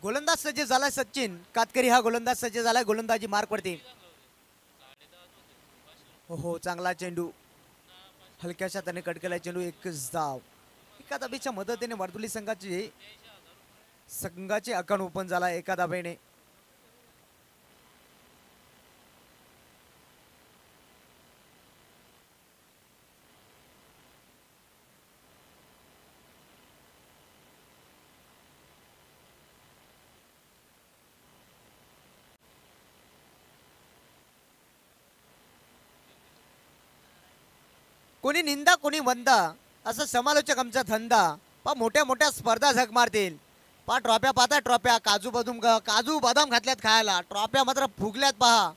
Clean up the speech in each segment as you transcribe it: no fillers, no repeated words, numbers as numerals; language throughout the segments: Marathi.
गोलंदाज सज्ज झालाय सचिन कातकरी, हा गोलंदाज सज्ज झालाय गोलंदाजी मार्क वरती. हो चांगला चेंडू, हलक्याशा त्याने कट केला चेंडू, एकच धाव. एका धाबेच्या मदतीने वर्दुली संघाचे अकाउंट ओपन झाला एका धाबेने. कोणी निंदा कोणी वंदा असं समालोचक आमचा धंदा. पा मोठ्या मोठ्या स्पर्धा झक मारतील. पा ट्रॉफ्या पाहता, ट्रॉफ्या काजू बदाम घातल्यात खायला, ट्रॉफ्या मात्र फुगल्यात पहा.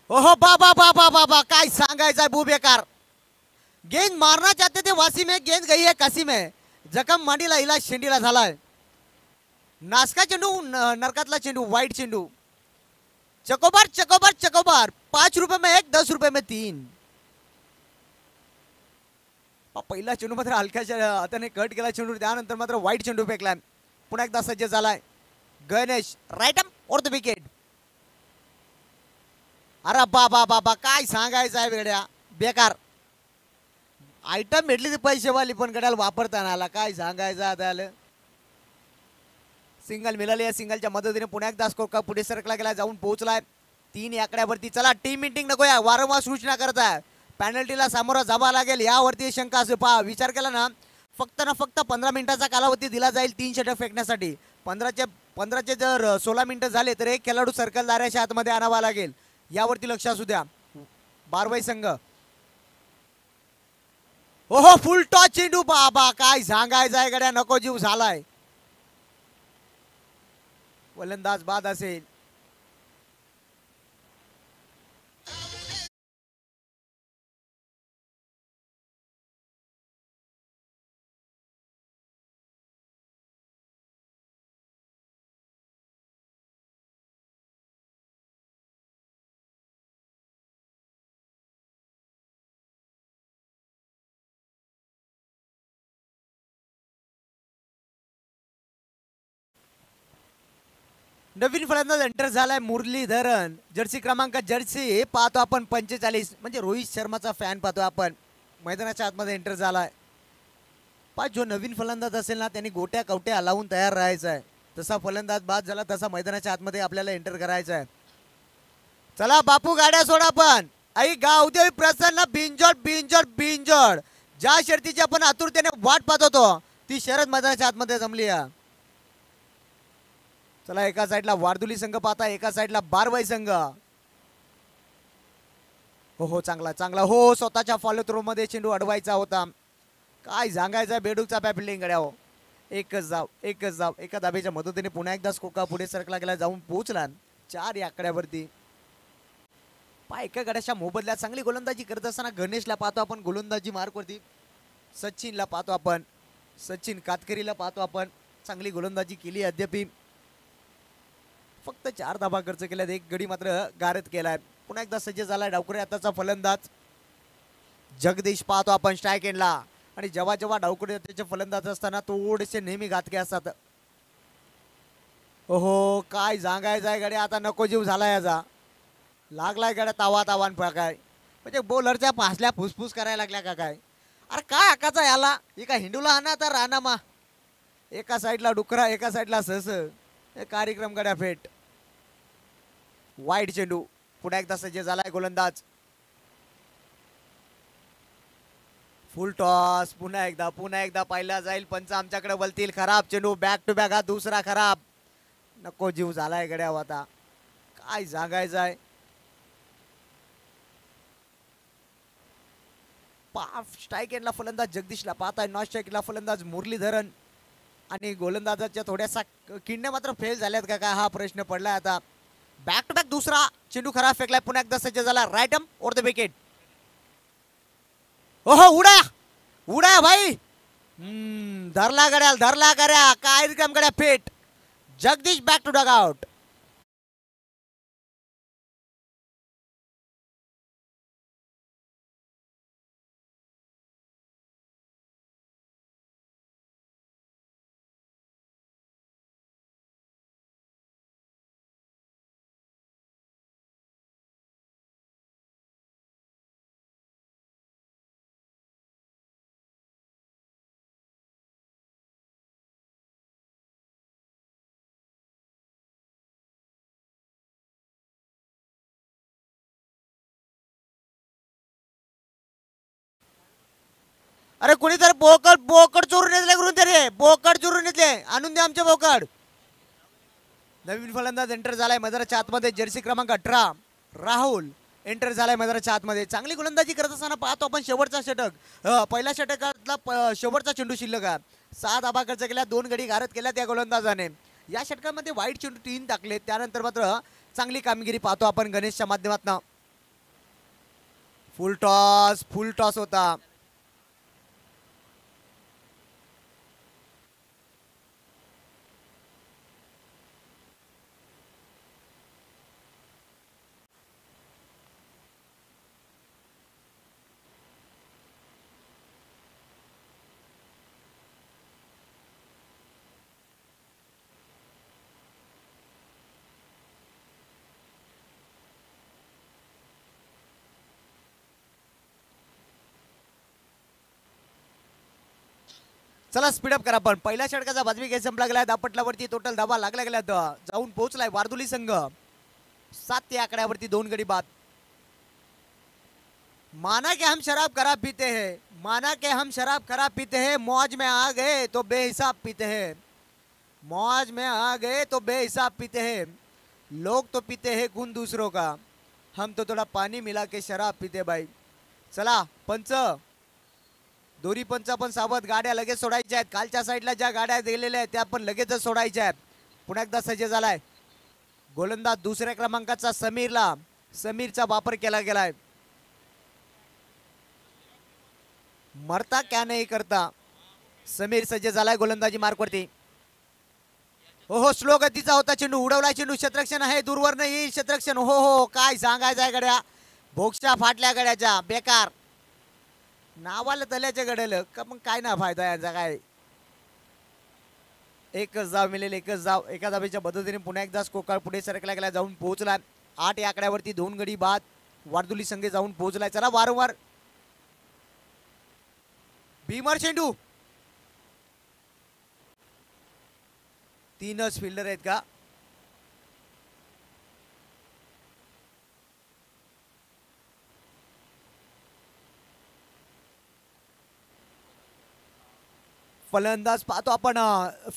ओहो बाबा बाबा बाबा काय सांगायचंय भू बेकार. गेंद मारना चाहते थे वासी में, गेंद गई है काशी में. जखम मांडीला इलाज शेंडीला झालाय. नासका चेंडू, नरकातला चेंडू, वाईट चेंडू. चकोबार चकोबार चकोबार, 5 रुपये में 1, 10 रुपये में 3. पहिला चेंडू मात्र हलक्याच्या हाताने कट केला चेंडू, त्यानंतर मात्र वाईट चेंडू फेकला. पुन्हा एकदा सज्ज झालाय Ganesh, right arm over the wicket. अरे बाबा बाबा काय सांगायचं आहे वेगळ्या बेकार. आयटम भेटली ती पैसेवाली पण गड्याला वापरता आला, काय सांगायचं आता. सिंगल मिळाली, या सिंगलच्या मदतीने पुन्हा एकदा स्कोर का पुढे सरकला गेला, जाऊन पोहोचलाय 3 आकड्यावरती. चला टीम मीटिंग नको या, वारंवार सूचना करताय. पॅनल्टीला सामोरं जावं लागेल यावरती शंका असं पहा. विचार केला ना फक्त 15 मिनिटाचा कालावधी दिला जाईल 3 षटक फेकण्यासाठी. 15चे जर 16 मिनिटं झाले तर एक खेळाडू सर्कल दाराच्या आतमध्ये आणावा लागेल, यावरती लक्ष असू द्या. बारवाई संघ, ओहो फुल टॉस चेंडू, बाबा काय सांगायचं आहे गड्या, नको जीव झालाय. वलंदाज बाद असेल. नवीन फलंदाज एंटर झालाय मुरलीधरन, जर्सी क्रमांक जर्सी पाहतो आपण 45, म्हणजे रोहित शर्माचा फॅन पाहतो आपण. मैदानाच्या आतमध्ये एंटर झालाय. पा जो नवीन फलंदाज असेल ना त्यांनी गोट्या कवट्या लावून तयार राहायचा आहे. तसा फलंदाज बाद झाला तसा मैदानाच्या आतमध्ये आपल्याला एंटर करायचा आहे. चला बापू गाड्या सोडा पण. आई गावदेवी प्रसन्न, बिंजोड बिंजोड बिंजोड. ज्या शर्तीची आपण आतुरतेने वाट पाहत होतो ती शरद मैदानाच्या आतमध्ये जमली आहे. चला एका साईडला वारदुली संघ पाहता, एका साईडला बारवाई संघ. हो चांगला चांगला, हो स्वतःच्या फॉलो थ्रो मध्ये चेंडू अडवायचा होता. काय सांगायचं बेडूकचा फिल्डिंग गड्या हो. एकच जाव एका धाबेच्या मदतीने पुन्हा एकदा स्कोका पुढे सरकला गेला, जाऊन पोहोचला 4 आकड्यावरती. एका गड्याच्या मोबदल्यात चांगली गोलंदाजी करत असताना गणेशला पाहतो आपण गोलंदाजी मार्कवरती. सचिनला पाहतो आपण, सचिन कातकरीला पाहतो आपण, चांगली गोलंदाजी केली अद्याप. फक्त 4 धाबा खर्च केल्यात, एक गडी मात्र गारद केलाय. पुन्हा एकदा सज्ज झालाय डावखुरी आताचा फलंदाज जगदीश पाहतो आपण स्ट्राईक एंडला. आणि जेव्हा जेव्हा डावखुरी त्याचे फलंदाज असताना थोडेसे नेहमी घातके असतात. ओहो काय सांगायचं आहे गड्या, आता नको जीव झाला याचा. लागलाय गड्या तावान काय, म्हणजे बॉलरच्या फासल्या फुसफुस करायला लागल्या का काय. अरे काय हकाचा याला, एका हिंडूला आणा तर रानामा. एका साईडला डुकरा, एका साईडला सस, कार्यक्रम गड्या फेट. वाईट चेंडू, पुन्हा एकदा सज्ज झालाय गोलंदाज. फुल टॉस, पुन्हा एकदा पाहिला जाईल. पंच आमच्याकडे बोलतील खराब चेंडू, बॅक टू बॅक, हा दुसरा खराब. नको जीव झालाय गड्या आता, काय सांगायचं आहे. स्ट्राईक एंडला फलंदाज जगदीशला पाहताय, नॉन स्ट्राईकला फलंदाज मुरलीधरन. आणि गोलंदाजाच्या थोड्यासा किडण्या मात्र फेल झाल्यात का काय हा प्रश्न पडलाय आता. बॅक टू बॅक दुसरा चेंडू खराब फेकलाय, पुन्हा एकदा सज्ज झाला right arm over the wicket. ओहो उड्या उड्या भाई, धरला गड्या काय रिकाम गड्या फेट. Jagdish back to dugout. अरे कोणीतरी बोकड बोकड चोरून येतले करून तरी बोकड चोरून येतले आणून दे आमचे बोकड. नवीन फलंदाज एंटर झालाय मैदानाच्या आतमध्ये जर्सी क्रमांक 18 राहुल एंटर झालाय मैदानाच्या आतमध्ये. चांगली गोलंदाजी करत असताना पाहतो आपण शेवटचा षटक. पहिल्या षटकातला शेवटचा चेंडू शिल्लक आहे. 6 धाबा खर्च केल्या, 2 गडी गारद केल्या त्या गोलंदाजाने. या षटकामध्ये वाईट चेंडू 3 टाकले. त्यानंतर मात्र चांगली कामगिरी पाहतो आपण गणेशच्या माध्यमातून. फुल टॉस होता. चला स्पीडअप करा. पण पहिल्या षटकाचा बाजवी गेम संपला गेलाय. दापटलावरती टोटल धाबा लागल्या गेल्यात. जाऊन पोहोचलाय वारदुली संघ 7 या आकड्यावरती 2 गडी बाद. माना के हम शराब खराब पीते हैं, माना के हम शराब खराब पीते हैं, मौज में आ गए तो बेहिसाब पीते हैं, मौज में आ गए तो बेहिसाब पीते हैं. लोग तो पीते हैं खून दूसरों का, हम तो थोड़ा पानी मिला के शराब पीते भाई. चला पंच दोरी पंच पण सावध. गाड्या लगेच सोडायच्या आहेत. कालच्या साईडला ज्या गाड्या दिलेल्या आहेत त्या पण लगेचच सोडायच्या आहेत. पुन्हा एकदा सज्ज झालाय गोलंदाज दुसऱ्या क्रमांकाचा समीरचा वापर केला गेलाय. मरता क्या नाही करता समीर सज्ज झालाय गोलंदाजी मार्कवरती. हो स्लो गतीचा होता चेंडू. उडवलाय चेंडू. क्षेत्ररक्षण आहे दूरवर नाही क्षेत्ररक्षण. हो काय सांगायचंय गड्या. भोक्षा फाटल्या गड्याच्या बेकार. नावाला तल्याच्या गड्याला का मग काय ना फायदा याचा काय. एकच धाव मिळेल एकच धाव. एका धावेच्या मदतीने पुन्हा एकदा कोकाळ पुढे सरकला गेला. जाऊन पोहोचला 8 या आकड्यावरती 2 गडी बाद. वारदुली संघ जाऊन पोहोचलाय. चला वारंवार भीमर चेंडू. 3च फिल्डर आहेत का. फलंदाज पाहतो आपण.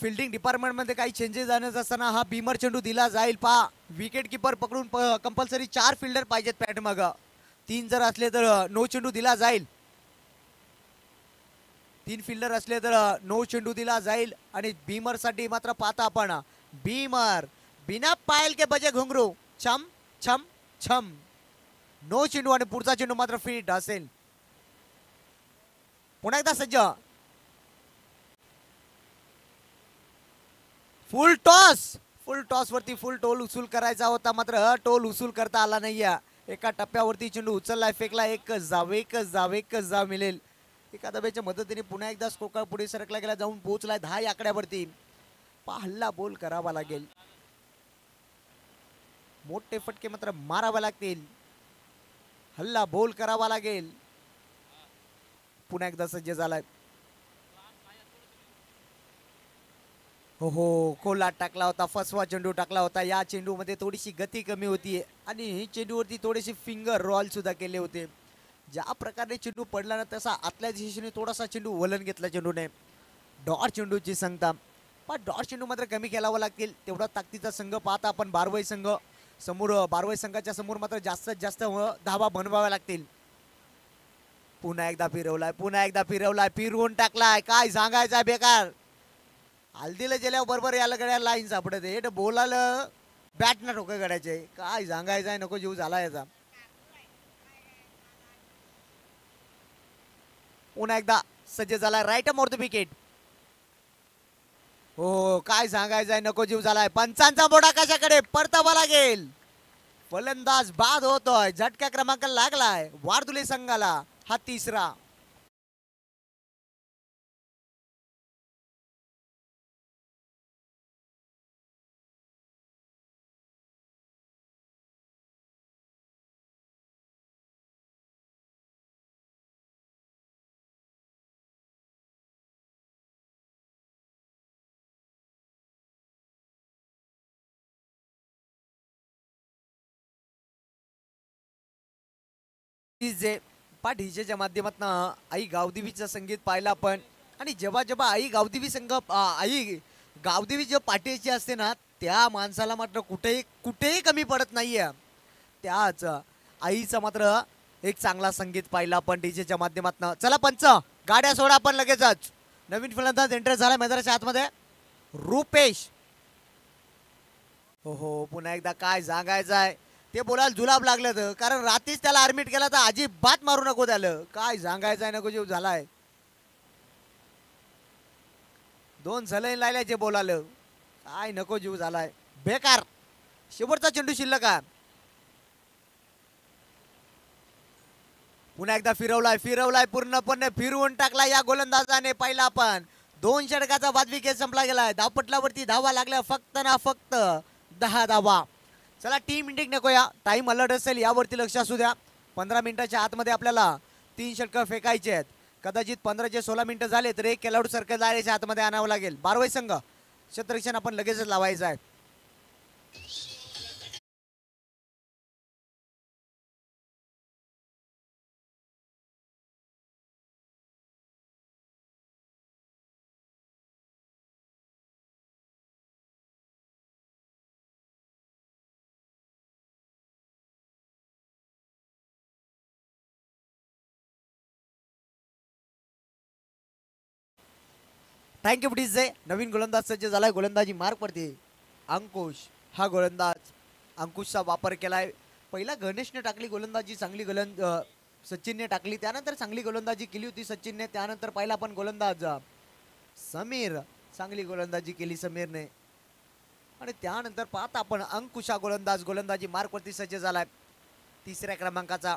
फिल्डिंग डिपार्टमेंट मध्ये काही चेंजेस जाणत असताना हा भीमर चेंडू दिला जाईल. पहा विकेट किपर पकडून कंपल्सरी 4 फिल्डर पाहिजेत पॅट मग. 3 जर असले तर नो चेंडू दिला जाईल. 3 फिल्डर असले तर नो चेंडू दिला जाईल. आणि भीमर साठी मात्र पाहता आपण भीमर बिना पायल के बजे घुंगरू छम छम छम. नो चेंडू आणि पुढचा चेंडू मात्र फिट असेल. पुन्हा एकदा सज्ज. फुल टॉस वरती फुल टोल उसूल करायचा होता मात्र टोल उसूल करता आला नाहीये. एका टप्प्यावरती चेंडू उचललाय फेकला. एकच जाव मिळेल. एका धाब्याच्या मदतीने पुन्हा एकदा कोकाळ पुढे सरकला गेला. जाऊन पोहोचलाय 10 या आकड्यावरती. हल्ला बोल करावा लागेल. मोठे फटके मात्र मारावे लागतील. हल्ला बोल करावा लागेल. पुन्हा एकदा सज्ज झालाय. हो कोला टाकला होता. फसवा चेंडू टाकला होता. या चेंडू मध्ये थोडीशी गती कमी होती आणि चेंडूवरती थोडेसे फिंगर रोल सुद्धा केले होते. ज्या प्रकारे चेंडू पडला ना तसा आतल्या दिशेने थोडासा चेंडू वलन घेतला चेंडूने. डॉट चेंडूची संगता. पण डॉट चेंडू मात्र कमी खेळावं लागतील. तेवढा ताकदीचा संघ पाहता आपण बारवई संघ समोर. बारवई संघाच्या समोर मात्र जास्तीत जास्त धावा बनवाव्या लागतील. पुन्हा एकदा फिरवलाय. फिरवून टाकलाय. काय सांगायचा बेकार. हल्दीला गेल्यावर बरोबर याला गड्या लाईन सापडत आहे. बोलायला बॅट ना ठोकं गड्याचे. काय सांगायचंय नको जीव झाला याचा. पुन्हा एकदा सज्ज झालाय. Right more the wicket. हो काय सांगायचंय नको जीव झालाय. पंचांचा बोडा कशाकडे परतावा लागेल. फलंदाज बाद होतोय. झटका क्रमांक लागलाय वारदुले संघाला. हा 3रा. डीजेच्या माध्यमातून आई गावदेवीचं संगीत पाहिलं आपण. आणि जेव्हा जेव्हा आई गावदेवी आई गावदेवी जेव्हा पाठीची असते ना, त्या माणसाला मात्र कुठेही कुठेही कमी पडत नाहीये. त्याच आईचं मात्र एक चांगला संगीत पाहिलं आपण डीजेच्या माध्यमातून. चला पंच, गाड्या सोडा आपण लगेचच. नवीन फलंदाज एंटर झाला मैदानाच्या आतमध्ये, रुपेश. हो पुन्हा एकदा काय सांगायचं आहे, ते बोलायला जुलाब लागलं तर, कारण रात्रीच त्याला आर्मिट केला तर अजिबात मारू नको त्याला. काय सांगायचं आहे, नको जीव झालाय. 2 सलाईन लायल्याचे बोलालं, काय नको जीव झालाय बेकार. शेवटचा चेंडू शिल्लक आहे. पुन्हा एकदा फिरवलाय पूर्णपणे फिरवून टाकला या गोलंदाजाने. पहिला आपण 2 षटकाचा बाद विकेट संपला गेलाय. धावपटलावरती धावा लागल्या फक्त ना फक्त 10 धावा. चला टीम इंडिक नको, या टाइम अलर्ट असेल यावरती लक्ष असू द्या. 15 मिनिटाच्या आतमध्ये आपल्याला 3 षटकं फेकायचे आहेत. कदाचित 15 ते 16 मिनिटं झाले तर एक खेळाडू सर्कल दायऱ्याच्या आतमध्ये आणावं लागेल. 12 संघ क्षेत्ररक्षण आपण लगेचच लावायचं आहे. Thank you DJ. नवीन गोलंदाज सज्ज झालाय. गोलंदाजी मार्क पडते. अंकुश हा गोलंदाज, अंकुशचा वापर केलाय. पहिला गणेशने टाकली गोलंदाजी, चांगली सचिनने टाकली, त्यानंतर चांगली गोलंदाजी केली होती सचिनने. त्यानंतर पहिला पण गोलंदाज समीर, चांगली गोलंदाजी केली समीरने. आणि त्यानंतर पाहता आपण अंकुशा गोलंदाजी मार्कवरती सज्ज झालाय. 3ऱ्या क्रमांकाचा.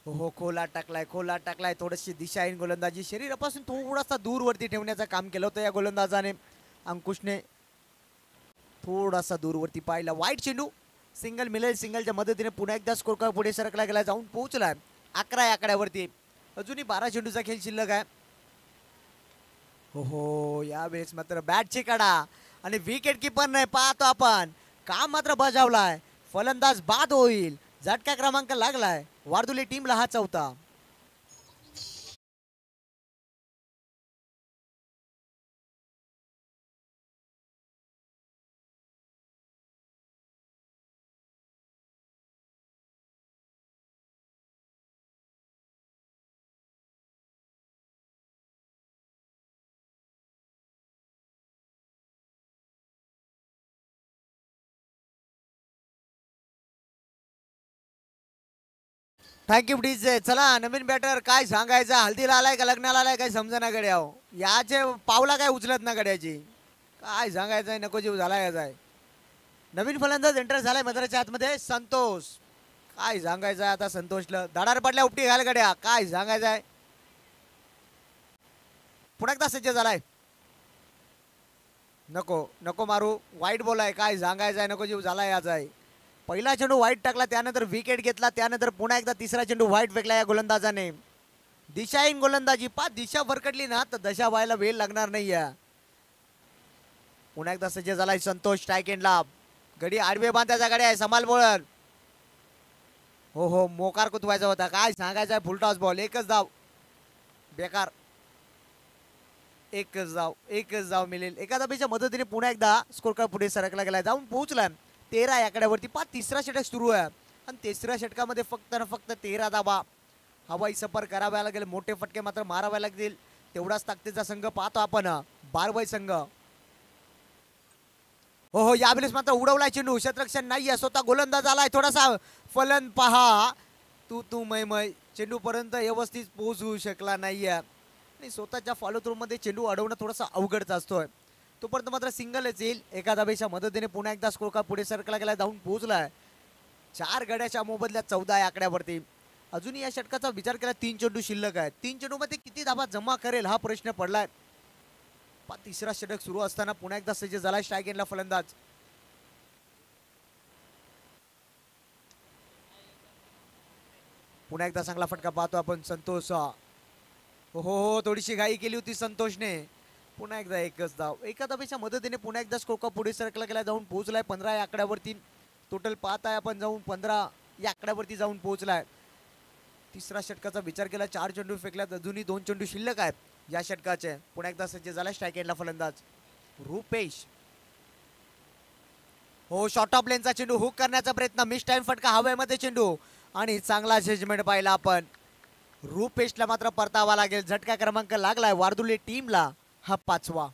हो खोला टाकलाय. थोडीशी दिशाहीन गोलंदाजी, शरीरापासून थोडासा दूरवरती ठेवण्याचं काम केलं होतं या गोलंदाजाने. अंकुशने थोडासा दूरवरती पाहिला. वाईट चेंडू, सिंगल मिळेल. सिंगलच्या मदतीने पुन्हा एकदा स्कोर कार्ड पुढे सरकला गेला, जाऊन पोहोचलाय 11 या आकड्यावरती. अजूनही 12 चेंडूचा खेळ शिल्लक आहे. हो यावेळेस मात्र बॅटची कडा आणि विकेट किपरने पाहतो आपण काम मात्र बजावलाय. फलंदाज बाद होईल. झटका क्रमांक लागलाय. वारदुली टीमला हा 4था. Thank you DJ. चला नवीन बॅटर, काय सांगायचं, हल्दीला आलाय का लग्नाला आलाय काय समजा गड्या. याचे पावला काय उचलत ना गड्याची, काय सांगायचंय, नको जीव झाला याचा. नवीन फलंदाज एंटर झालाय मैदानाच्या आतमध्ये, संतोष. काय सांगायचं आता संतोषला, धडार पडल्या उपटी घाल गड्या, काय सांगायचंय. पुन्हा एकदा सज्ज झालाय. नको मारू, वाईट बॉल आहे, काय सांगायचंय, नको जीव झाला याचा. पहिला चेंडू वाईट टाकला, त्यानंतर विकेट घेतला, त्यानंतर पुन्हा एकदा 3रा चेंडू वाईट फेकला या गोलंदाजाने. दिशाहीन गोलंदाजी, दिशा भरकटली ना तर दशा व्हायला वेळ लागणार नाहीये. पुन्हा एकदा सज्ज झालाय संतोष. स्ट्राईक एंडला गडी आडवे बांधायचा गडी आहे, समाल बॉलर. हो मोकार कुतवायचा होता, काय सांगायचं. फुलटॉस बॉल, एकच धाव, बेकार. एकच धाव मिळेल. एका धाबीच्या मदतीने पुन्हा एकदा स्कोर कार्ड पुढे सरकला गेला, जाऊन पोहोचलाय 13 आकड्यावरती. 3रा षटक सुरू आहे आणि 3ऱ्या षटकामध्ये फक्त 13 धावा. हवाई सफर कराव्या लागेल, मोठे फटके मात्र मारावे लागतील. तेवढाच ताकदीचा संघ पाहतो आपण, 12 संघ. हो यावेळेस मात्र उडवलाय चेंडू, क्षेत्ररक्षण नाहीये, स्वतः गोलंदाज आलाय. थोडासा फलन पहा, तू मै चेंडू पर्यंत व्यवस्थित पोहोचू शकला नाहीये. आणि स्वतःच्या फॉलो थ्रू मध्ये चेंडू अडवणं थोडासा अवघडच असतोय. तोपर्यंत मात्र सिंगलच येईल. एका धाबेच्या मदतीने पुन्हा एकदा स्कोर कार्ड पुढे सरकला गेला, जाऊन पोहोचलाय 4 गड्याच्या मोबदल्यात 14 या आकड्यावरती. अजूनही या षटकाचा विचार केला 3 चेंडू शिल्लक आहे. 3 चेंडू मध्ये किती धाबा जमा करेल हा प्रश्न पडलाय. 3रा षटक सुरू असताना पुन्हा एकदा सज्ज झाला स्ट्राईक एंडला फलंदाज. पुन्हा एकदा चांगला फटका पाहतो आपण संतोष. हो थोडीशी घाई केली होती संतोषने. पुन्हा एकदा एकच धाव. एका धाबेच्या मदतीने पुन्हा एकदा स्कोर कार्ड पुढे सरकला गेला, जाऊन पोहोचलाय 15 या आकड्यावरती. टोटल पाहताय आपण, जाऊन 15 या आकड्यावरती जाऊन पोहोचलाय. तिसरा षटकाचा विचार केला, 4 चेंडू फेकल्यात, अजूनही 2 चेंडू शिल्लक आहेत या षटकाचे. पुन्हा एकदा सज्ज झाला स्ट्राईक एंडला फलंदाज रुपेश. हो, शॉर्ट ऑफ लेनचा चेंडू हुक करण्याचा प्रयत्न, मिस टाइम फटका हवेमध्ये चेंडू आणि चांगला जजमेंट पाहिला आपण. रुपेशला मात्र परतावा लागेल. झटका क्रमांक लागलाय वारदुली टीमला, हा 5वा.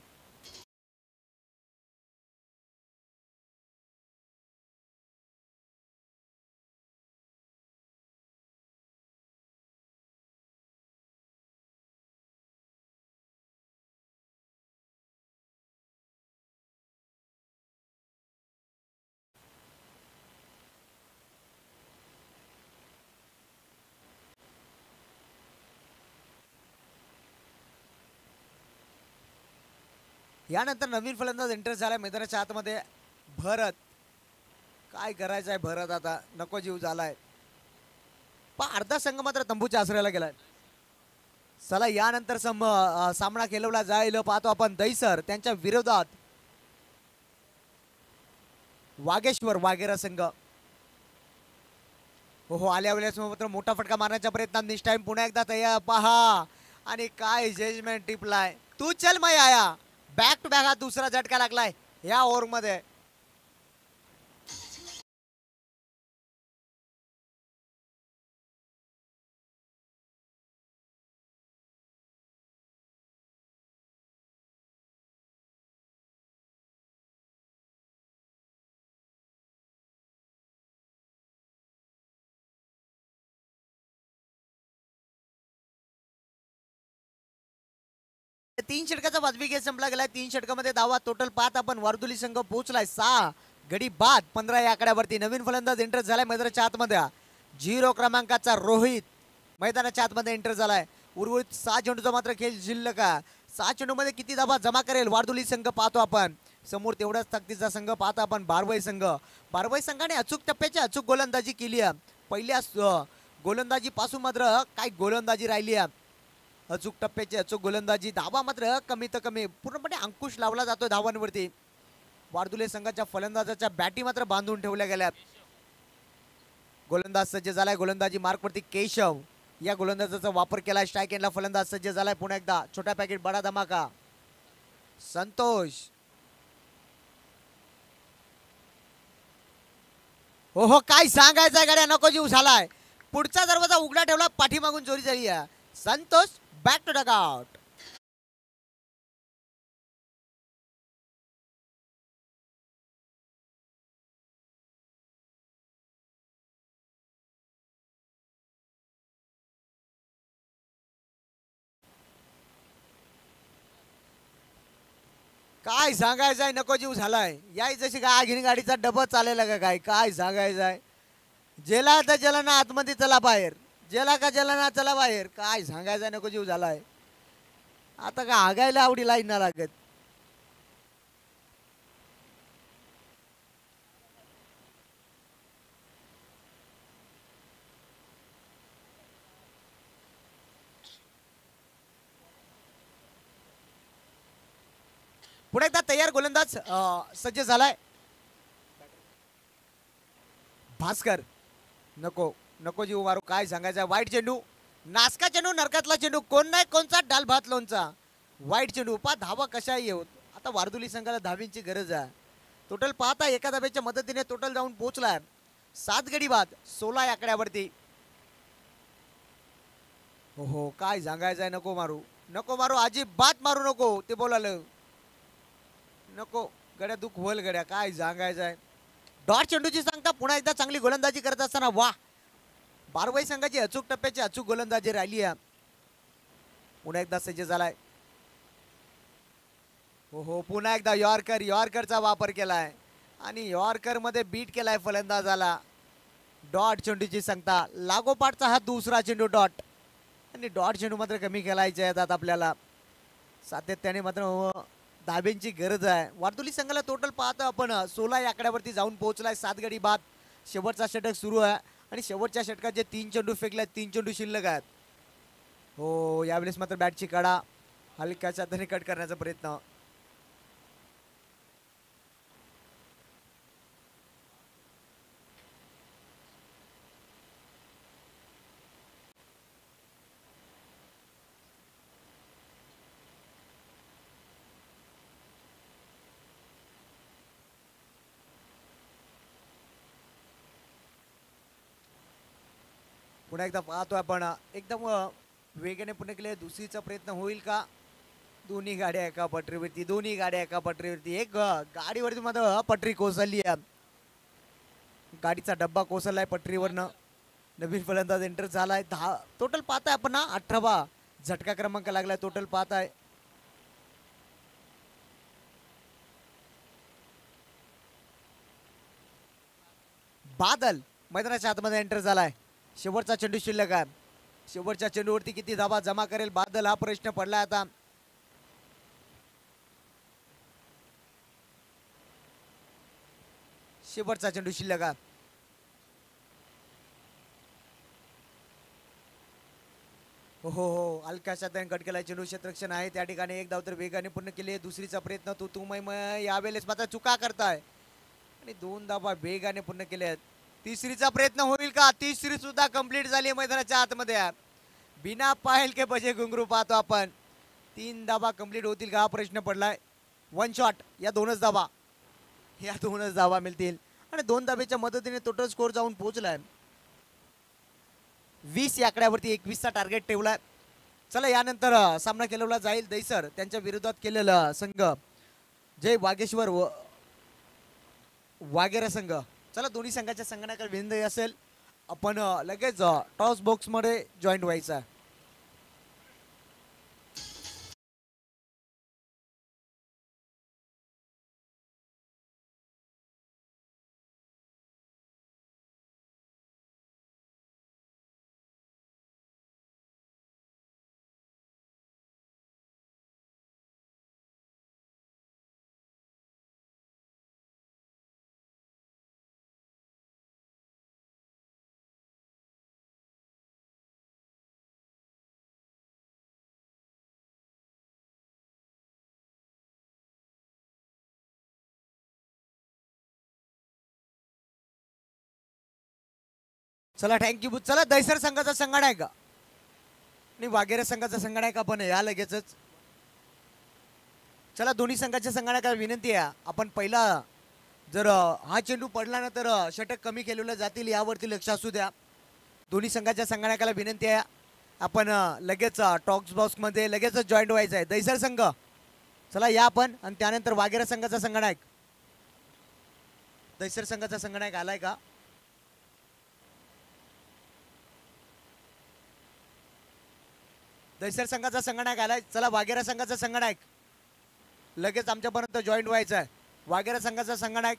यानंतर नवीन फलंदाज एंटर झालाय मैदानाच्या आतमध्ये, भरत. काय करायचं आहे भरत, आता नको जीव झालाय. पण अर्धा संघ मात्र तंबूच्या आसऱ्याला गेलाय. चला यानंतर सामना खेळवला जाईल. पाहतो आपण दैसर त्यांच्या विरोधात वागेश्वर वाघेरा संघ. हो, आल्या वेळेस मात्र मोठा फटका मारण्याच्या प्रयत्नात निष्ठाईम पुन्हा एकदा तयार पहा आणि काय जजमेंट टिपलाय. तू चल मै आया, बॅक टू बॅक हा दुसरा झटका लागलाय या ओव्हर मध्ये. तीन षटकाचा वाजवी खेळ संपला गेलाय. 3 षटकामध्ये धावा टोटल 5 आपण वारदुली संघ पोहोचलाय 6 गडी बाद 15 या आकड्यावरती. नवीन फलंदाज एंटर झालाय मैदानाच्या आतमध्ये, 0 क्रमांकाचा रोहित मैदानाच्या आतमध्ये एंटर झालाय. उर्वरित 6 चेंडूचा मात्र खेळ शिल्लक आहे. 6 चेंडूमध्ये किती धावा जमा करेल वारदुली संघ पाहतो आपण. समोर तेवढाच ताकदीचा संघ पाहतो आपण बारवई संघ. बारवई संघाने अचूक टप्प्याची अचूक गोलंदाजी केली आहे. पहिल्या गोलंदाजी पासून मात्र काय गोलंदाजी राहिली आहे. अचूक टप्प्याची अचूक गोलंदाजी, धावा मात्र कमी तर कमी, पूर्णपणे अंकुश लावला जातो धावांवरती. वारदुले संघाच्या फलंदाजाच्या बॅटी मात्र बांधून ठेवल्या गेल्यात. गोलंदाज सज्ज झालाय. गोलंदाजी मार्कवरती केशव या गोलंदाजाचा वापर केलाय. स्ट्राईक एंडला फलंदाज सज्ज झालाय. पुन्हा एकदा छोटा पॅकेट बडा धमाका संतोष. हो, काय सांगायचंय गाड्या, नको जीव झालाय. पुढचा दरवाजा उघडा ठेवला, पाठीमागून चोरी झाली आहे. Santosh back to dugout. काय सांगायचंय, नको जीव झालाय. याय जशी काय आगीन गाडीचा डबा चालेला का काय, काय सांगायचंय. जेला तर जला ना आतमध्ये चला बाहेर, जेला का जला ना चला बाहेर. काय सांगायचंय, नको जीव झालाय. आता का हागायला आवडी लाईन ना लागत. पुढे एकदा तयार गोलंदाज सज्ज झालाय भास्कर. नको नको जीव मारू, काय सांगायचं. वाईट चेंडू, नासका चेंडू, नरकातला चेंडू, कोण नाही कोणचा डाल भात लोणचा. वाईट चेंडू, पा धावा कशाही येऊत. आता वारदुली संघाला धावींची गरज आहे. टोटल पाहता एका धाब्याच्या मदतीने टोटल जाऊन पोहोचलाय 7 गडी बाद 16 आकड्यावरती. हो, काय सांगायचंय. नको मारू, नको मारू, अजिबात मारू नको. ते बोलाल नको गड्या, दुःख होईल गड्या. काय सांगायचंय. डॉट चेंडूची सांगता पुन्हा एकदा चांगली गोलंदाजी करत असताना वा, बारवाई संघाची अचूक टप्प्याची अचूक गोलंदाजी राहिली आहे. पुन्हा एकदा सज्ज झालाय. हो, पुन्हा एकदा यॉर्करचा वापर केलाय आणि यॉर्कर मध्ये बीट केलाय फलंदाजाला. डॉट चेंडूची सांगता, लागोपाठचा हा दुसरा चेंडू डॉट, आणि डॉट चेंडू मात्र कमी खेळायचे आहेत आपल्याला. सातत्याने मात्र धाब्यांची गरज आहे. वारदुली संघाला टोटल पाहतो आपण 16 या आकड्यावरती जाऊन पोहोचलाय 7 गडी बाद. शेवटचा षटक सुरू आहे आणि शेवटच्या षटकात जे 3 चेंडू फेकले, 3 चेंडू शिल्लक आहेत. हो, यावेळेस मात्र बॅटची कडा हलक्याच्या हाताने कट करण्याचा प्रयत्न. पुन्हा एकदा पाहतोय आपण एकदम वेगाने पुन्हा केले. दुसरीचा प्रयत्न होईल का? दोन्ही गाड्या एका पटरीवरती, दोन्ही गाड्या एका पटरीवरती. एक गाडीवरती मात्र पटरी कोसळली आहे. गाडीचा डब्बा कोसळलाय पटरीवरनं. नवीन फलंदाज एंटर झालाय. 10 टोटल पाहताय आपण ना, 18 झटका क्रमांक लागलाय टोटल पाहताय. बादल मैदानाच्या आतमध्ये एंटर झालाय. शेवटचा चेंडू शिल्लक आहे. शेवटच्या चेंडूवरती किती धावा जमा करेल बादल, हा प्रश्न पडलाय आता. शेवटचा चेंडू शिल्लक आहे. हो हलक्याशा कट केला चेंडू. क्षेत्ररक्षण आहे त्या ठिकाणी. एक धाव तर वेगाने पूर्ण केली. दुसरीचा प्रयत्न तू यावेळेस मात्र चुका करताय आणि 2 धावा वेगाने पूर्ण केल्या आहेत. तिसरीचा प्रयत्न होईल का? तिसरी सुद्धा कंप्लीट झाली मैदानाच्या आतमध्ये. बिना पायल के बजे घुंगरू पाहतो आपण. 3 धावा कंप्लीट होतील का हा प्रश्न पडलाय. 1 शॉट, या 2च धावा, या 2च धावा मिळतील आणि 2 धावेच्या मदतीने टोटल स्कोर जाऊन पोहोचलाय 20 या आकड्यावरती. 21चा टार्गेट ठेवलाय. चला यानंतर सामना केलेला जाईल दैसर त्यांच्या विरोधात केलेला संघ जय वागेश्वर वागेरा संघ. चला दोन्ही संघाच्या संघाकडे विनंती असेल आपण लगेच टॉस बॉक्स मध्ये जॉईंट व्हायचा. चला थँक्यू. चला दैसर संघाचा संघानायक आणि वागेरा संघाचा संघानायक आपण या लगेचच. चला दोन्ही संघाच्या संघानायकाला विनंती आहे आपण पहिला जर हा चेंडू पडला ना तर षटक कमी केलेले जातील यावरती लक्ष असू द्या. दोन्ही संघाच्या संघानायकाला विनंती आहे आपण लगेच टॉक्स बॉक्स मध्ये लगेच जॉईंट व्हायचं आहे. दैसर संघ चला या आपण आणि त्यानंतर वागेरा संघाचा संघानायक. दैसर संघाचा संघानायक आलाय का? दैसर संघाचा संघानायक आलाय. चला वागेरा संघाचा संघानायक लगेच आमच्यापर्यंत जॉईंट व्हायचा आहे. वागेरा संघाचा संघानायक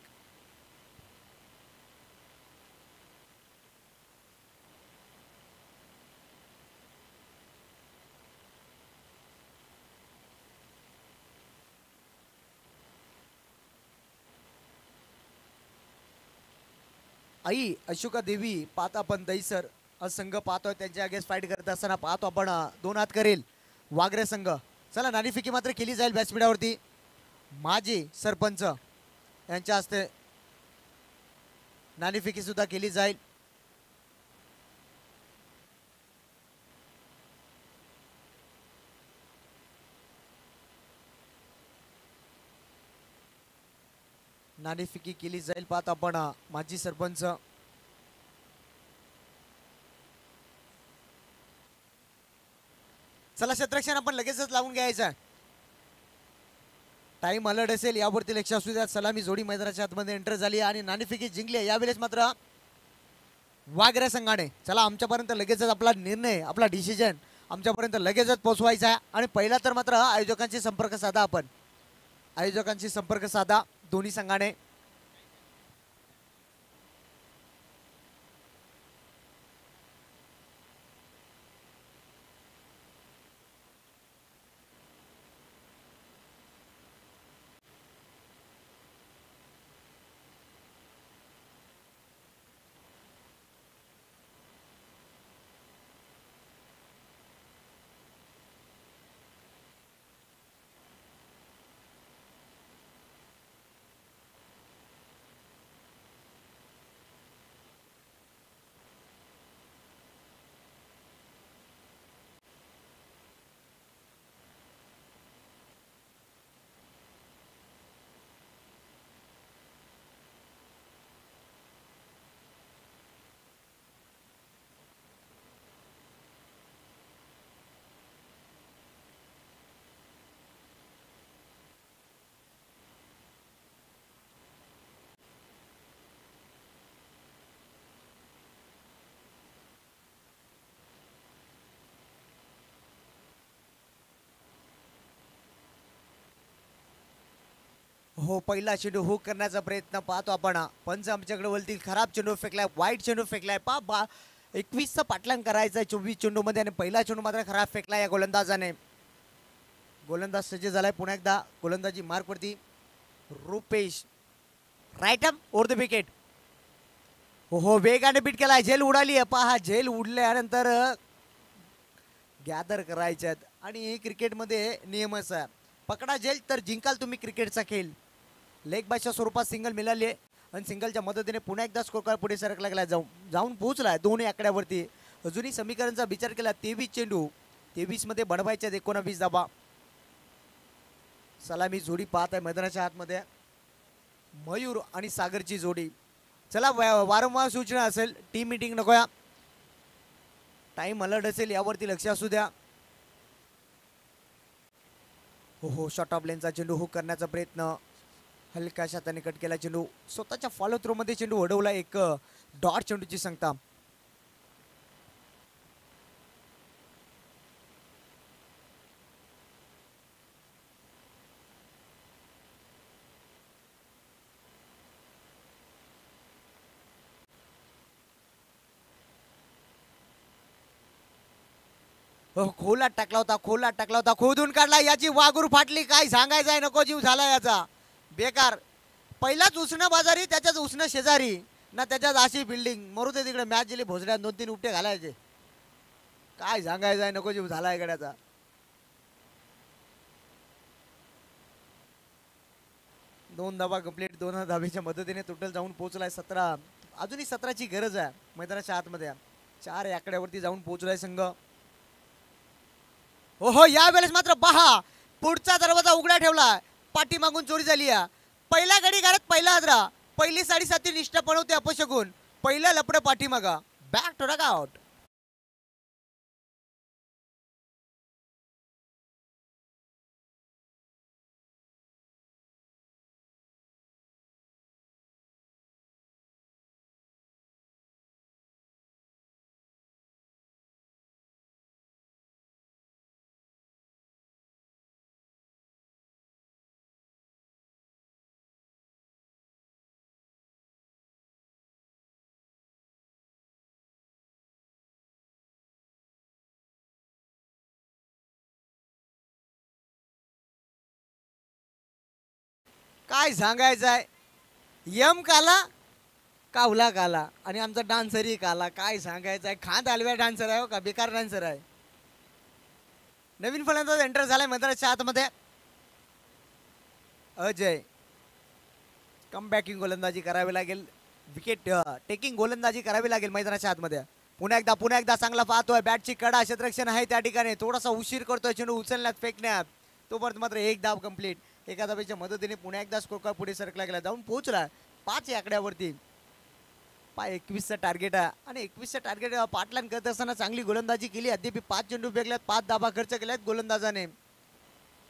आई अशोका देवी पाहता आपण दैसर संघ पाहतोय त्यांच्या अगेन्स्ट फाईट करत असताना पाहतो आपण 2 हात करेल वागरे संघ. चला नाणेफेकी मात्र केली जाईल व्यासपीठावरती. माजी सरपंच यांच्या हस्ते नाणेफेकी सुद्धा केली जाईल. नाणेफेकी केली जाईल पाहतो आपण माजी सरपंच. चला क्षेत्ररक्षण आपण लगेचच लावून घ्यायचं. टाइम अलर्ट असेल यावरती लक्ष असू द्या. सलामी जोडी मैदानाच्या आतमध्ये एंटर झाली आणि नाणेफेकी जिंकली. यावेळेस मात्र वागरे संघाने चला आमच्यापर्यंत लगेचच आपला निर्णय आपला डिसिजन आमच्यापर्यंत लगेचच पोहोचवायचा आहे. आणि पहिला तर मात्र आयोजकांशी संपर्क साधा आपण. आयोजकांशी संपर्क साधा दोन्ही संघाने. हो, पहिला चेंडू हुक करण्याचा प्रयत्न पाहतो आपण. पंच आमच्याकडे बोलतील खराब चेंडू फेकलाय, वाईट चेंडू फेकलाय. 21चं पाटलांग करायचं आहे 24 चेंडूमध्ये आणि पहिला चेंडू मात्र खराब फेकला या गोलंदाजाने. गोलंदाज सज्ज झालाय पुन्हा एकदा गोलंदाजी मार्कवरती. Rupesh right up over the wicket. हो, वेगाने बीट केलाय, झेल उडाली आहे पहा. झेल उडल्यानंतर गॅदर करायच्यात आणि क्रिकेटमध्ये नियमच आहे, पकडा झेल तर जिंकाल तुम्ही क्रिकेटचा खेळ. लेग बायच्या स्वरूपात सिंगल मिळाली आहे आणि सिंगलच्या मदतीने पुन्हा एकदा स्कोर कार्ड पुढे सरकला गेला, जाऊन पोहोचलाय दोन्ही आकड्यावरती. अजूनही समीकरणचा विचार केला 23 चेंडू 23 मध्ये बनवायचे 19 धाबा. सलामी जोडी पाहत आहे मैदानाच्या आतमध्ये मयूर आणि सागरची जोडी. चला वारंवार सूचना असेल, टीम मीटिंग नकोया, टाइम अलर्ट असेल यावरती लक्ष असू द्या. हो, शॉर्ट ऑफ लेनचा चेंडू हुक करण्याचा प्रयत्न, हलक्याशा त्याने कट केला चेंडू. स्वतःच्या फॉलो थ्रो मध्ये चेंडू अडवला, एक डॉट चेंडूची संगता. खोलात टाकला होता, खोदून काढला, याची वाघूर फाटली. काय सांगायचंय, नको जीव झाला याचा, बेकार. पहिलाच उसणं बाजारी, त्याच्याच उसणं शेजारी ना, त्याच्यात अशी बिल्डिंग. मरू दे तिकडे, मॅच दिली भोसड्या 2-3 उपटे घालायचे. काय सांगायचंय, नको जीव झाला इकड्याचा. दोन धाबा कंप्लीट, 2 धाबेच्या मदतीने टोटल जाऊन पोहोचलाय 17. अजूनही 17ची गरज आहे मैदानाच्या आतमध्ये. 4 आकड्यावरती जाऊन पोहोचलाय संघ. हो, या वेळेस मात्र पहा, पुढचा दरवाजा उघडा ठेवला, पाठीमागून चोरी झाली. पहिला गडी घरात पहिला हादरा, पहिली 7.5 निष्ठा पळवते अपशगुन, पहिला लपड पाठीमागा. Back to dugout. काय सांगायचंय, यम काला कावला काला आणि आमचा डान्सरही काला. काय सांगायचंय, खांद हलव्या डान्सर आहे का, बेकार डान्सर आहे. नवीन फलंदाज एंटर झालाय मैदानाच्या आतमध्ये अजय. कमबॅकिंग गोलंदाजी करावी लागेल, विकेट टेकिंग गोलंदाजी करावी लागेल मैदानाच्या आतमध्ये. पुन्हा एकदा चांगला पाहतोय, बॅटची कडा, क्षेत्ररक्षण आहे त्या ठिकाणी, थोडासा उशीर करतोय चेंडू उचलण्यात फेकण्यात. तोपर्यंत मात्र एक धाव कंप्लीट. एका धावेच्या मदतीने पुन्हा एकदा स्कोर कार्ड पुढे सरकला गेला, जाऊन पोहोचला 5 आकड्यावरती. 21चं टार्गेट आहे आणि 21चं टार्गेट पाटलान करत असताना चांगली गोलंदाजी केली. अद्याप 5 चेंडू फेकल्यात, 5 धाबा खर्च केल्यात गोलंदाजाने.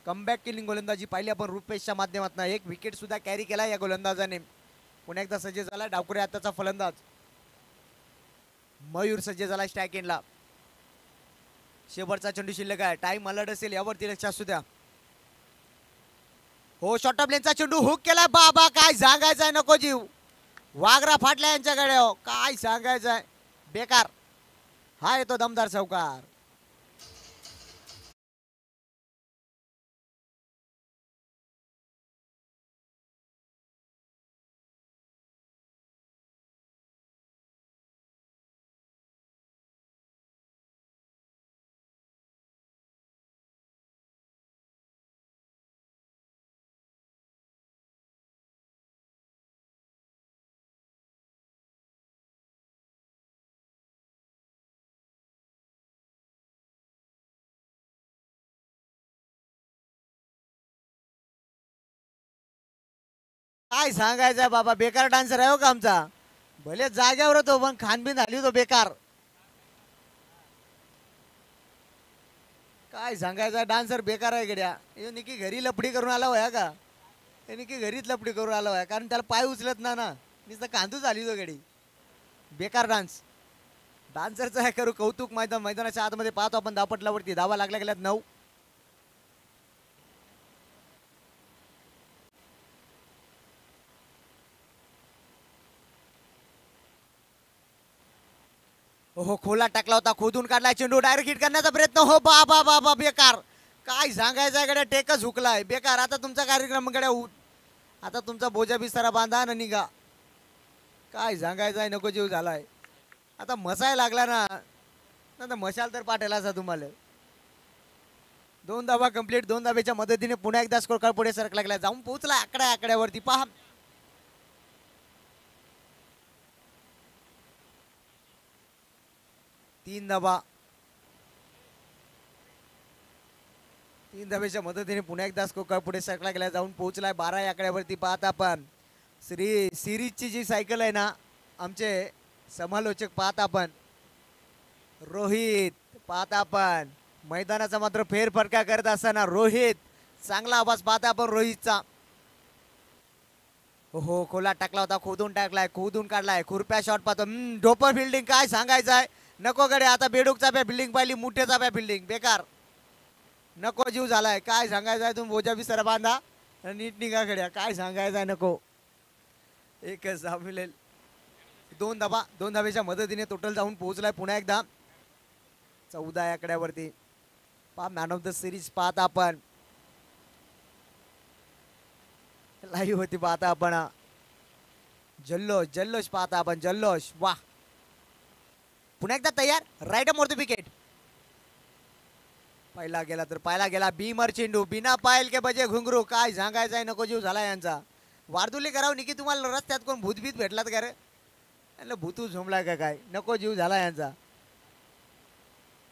कमबॅक किलिंग गोलंदाजी पाहिली आपण रुपेशच्या माध्यमातून. एक विकेट सुद्धा कॅरी केला या गोलंदाजाने. पुन्हा एकदा सज्ज झाला डावखुरे आताचा फलंदाज मयूर. सज्ज झाला स्ट्राईक एंडला. शेवटचा चेंडू शिल्लक आहे, टाइम अलर्ट असेल यावरती लक्ष असू द्या. हो, शॉर्ट ऑफ लेनचा चेंडू हुक केला, बाबा काय सांगायचंय, नको जीव. वागरा फाटला यांच्याकडे, काय सांगायचंय, बेकार. हा येतो दमदार चौकार. काय सांगायचंय बाबा, बेकार डान्सर आहे हो का आमचा. भले जाग्यावर होतो पण खानबीन झाली तो बेकार. काय सांगायचं, डान्सर बेकार आहे गड्या. हे निकी घरी लपडी करून आला होया का, हे निकी घरीच लपडी करून आला होया, कारण त्याला पाय उचलत ना नुसतं कांदूच आली तो गडी. बेकार डान्स. डान्सरचं आहे करू कौतुक. मैदानाच्या आतमध्ये पाहतो आपण धापटलावरती धावा लागल्या गेल्यात 9. हो खोला टाकला होता, खोदून काढलाय चेंडू, डायरेक्ट हिट करण्याचा प्रयत्न, हो बा बा बा बा बेकार. काय सांगायचं कडे टेकच हुकलाय बेकार. आता तुमचा कार्यक्रमाकडे आता तुमचा बोजा बिस्तारा बांधा ना निघा. काय सांगायचं नको जीव झालाय. आता मसाय लागला ना, ना मशाल तर पाठेल असा तुम्हाला. 2 धावा कंप्लीट. 2 धावेच्या मदतीने पुन्हा एकदा स्कोर कार्ड पुढे सरक लागला, जाऊन पोहोचला आकड्यावरती पहा. 3 धावा. 3 धावेच्या मदतीने पुन्हा एकदा स्कोर कार्ड पुढे सरकला गेला, जाऊन पोहोचलाय 12 या आकड्यावरती. पाहत आपण सिरीजची जी सायकल आहे ना, आमचे समालोचक पाहत आपण रोहित, पाहत आपण मैदानाचा मात्र फेरफटका करत असताना रोहित, चांगला आवाज पाहता आपण रोहितचा. हो खोला टाकला होता, खोदून टाकलाय, खोदून काढलाय, खुरप्या शॉट पाहतो. ढोपर फिल्डिंग काय सांगायचं आहे नको कडे. आता बेडूकचा प्या फिल्डिंग पाहिली, मुठेचा प्या फिल्डिंग बेकार. नको जीव झालाय. काय सांगायचं आहे, तुम्ही बोजा बिस्तारा बांधा नीट निघा गड्या. काय सांगायचं आहे नको. एकच धाव मिळेल. 2 धावा. 2 धावेच्या मदतीने टोटल जाऊन पोहोचलाय पुन्हा एकदा 14 या आकड्यावरती. पहा मॅन ऑफ द सिरीज पाहता आपण लाईव्ह होती, पाहता आपण जल्लोष जल्लोष पाहता आपण जल्लोष. वा पुन्हा एकदा तयार. Right more the wicket. पहिला गेला तर पाहिला गेला. बीमर चेंडू बिना पायल के बजे घुंगरू. काय सांगायचं आहे नको जीव झाला यांचा. वारदुली करावं निकी. तुम्हाला रस्त्यात कोण भूतभीत भेटलात का रे. भूतू झोमलाय का काय. नको जीव झाला यांचा.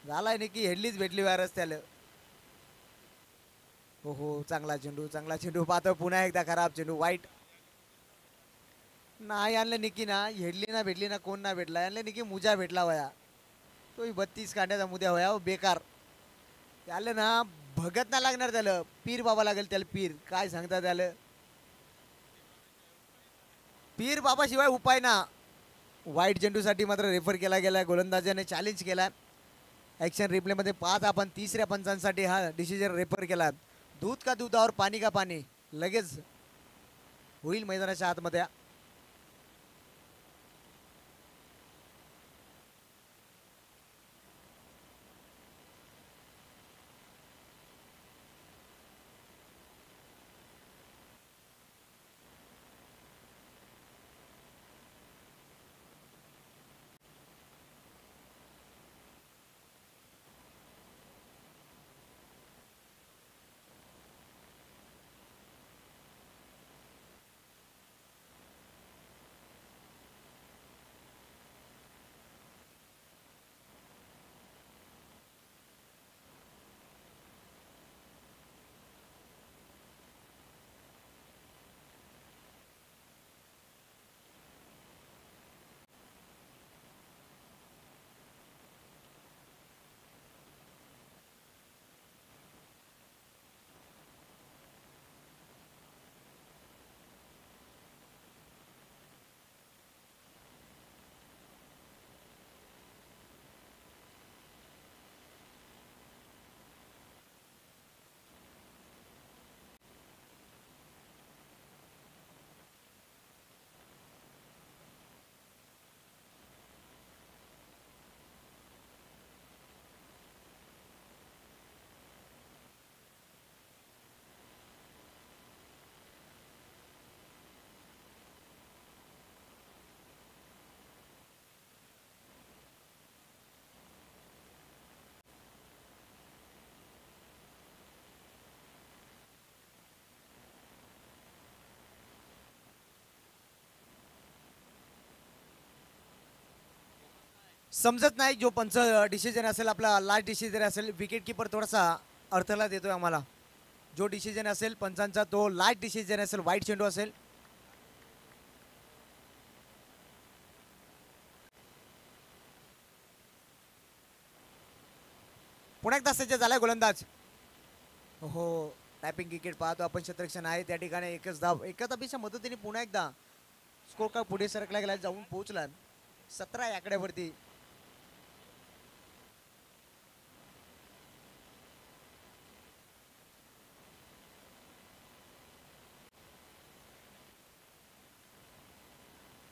झालाय निकी हेडलीच भेटली वा रस्त्याला. हो चांगला चेंडू, चांगला चेंडू पाहतो. पुन्हा एकदा खराब चेंडू, वाईट. नाही आणलं निकी ना. हेडली ना भेटली ना, कोण ना भेटला. आणलं निकी मुजा भेटला वया. तोही 32 कांड्याचा मुद्या वया बेकार. त्याला ना भगत ना लागणार, त्याला पीर बाबा लागेल त्याला. पीर काय सांगता त्याला. पीर बाबा शिवाय उपाय ना. वाईट चेंडूसाठी मात्र रेफर केला गेला. गोलंदाजाने चॅलेंज केला. ॲक्शन रिप्लेमध्ये पाहत आपण 3ऱ्या पंचांसाठी हा डिसिजन रेफर केला. दूध का दुधावर पाणी का पाणी लगेच होईल मैदानाच्या आतमध्ये. समजत नाही जो पंच डिसिजन असेल, आपला लास्ट डिसिजन असेल. विकेट किपर थोडासा अडथळा देतोय आम्हाला. जो डिसिजन असेल पंचांचा तो लास्ट डिसिजन असेल, वाईट चेंडू असेल. पुन्हा एकदा सज्ज झालाय गोलंदाज. हो टॅपिंग विकेट पाहतो आपण. क्षेत्ररक्षण आहे त्या ठिकाणी. एकच धाव. एका धाबीच्या मदतीने पुन्हा एकदा स्कोर कार्ड पुढे सरकला गेला, जाऊन पोहोचला 17 या आकड्यावरती.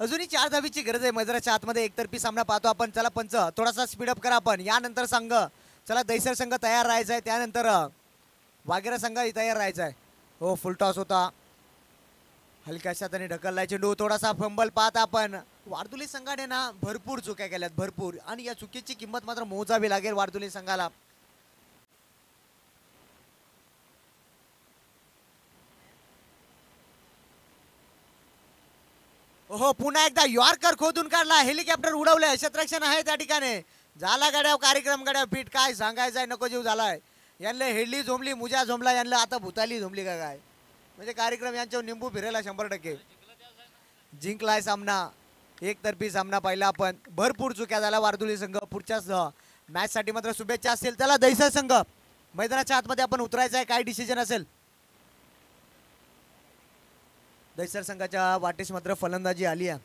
अजूनही 4 धावीची गरज आहे मैदानाच्या आतमध्ये. एकतर्फी सामना पाहतो आपण. चला पंच थोडासा स्पीडअप करा आपण. यानंतर संघ चला दैसर संघ तयार राहायचा आहे. त्यानंतर वागेरा संघ तयार राहायचा आहे. हो फुल टॉस होता. हलक्याशा त्याने ढकललाय चेंडू. थोडासा फंबल पाहत आपण. वारदुली संघाने ना भरपूर चुक्या केल्यात भरपूर, आणि या चुकीची किंमत मात्र मोजावी लागेल वारदुली संघाला. हो पुन्हा एकदा यॉर्कर खोदून काढला. हेलिकॉप्टर उडवलंय. क्षेत्ररक्षण आहे त्या ठिकाणी. झाला गाड्या कार्यक्रम गाड्या फिट. काय सांगायचंय नको जीव झालाय. यांना हेडली झोंबली मुजा झोंबला. यांना आता भूताली झोंबली का काय. म्हणजे कार्यक्रम यांच्यावर निंबू फिरायला 100%. जिंकलाय सामना. एकतर्फी सामना पाहिला आपण. भरपूर चुक्या झाल्या वारदुली संघ. पुढच्या मॅच साठी मात्र शुभेच्छा असेल. त्याला दैसर संघ मैदानाच्या आतमध्ये आपण उतरायचं आहे. काय डिसिजन असेल. दैसर संघाच्या वाटेस मात्र फलंदाजी आली आहे.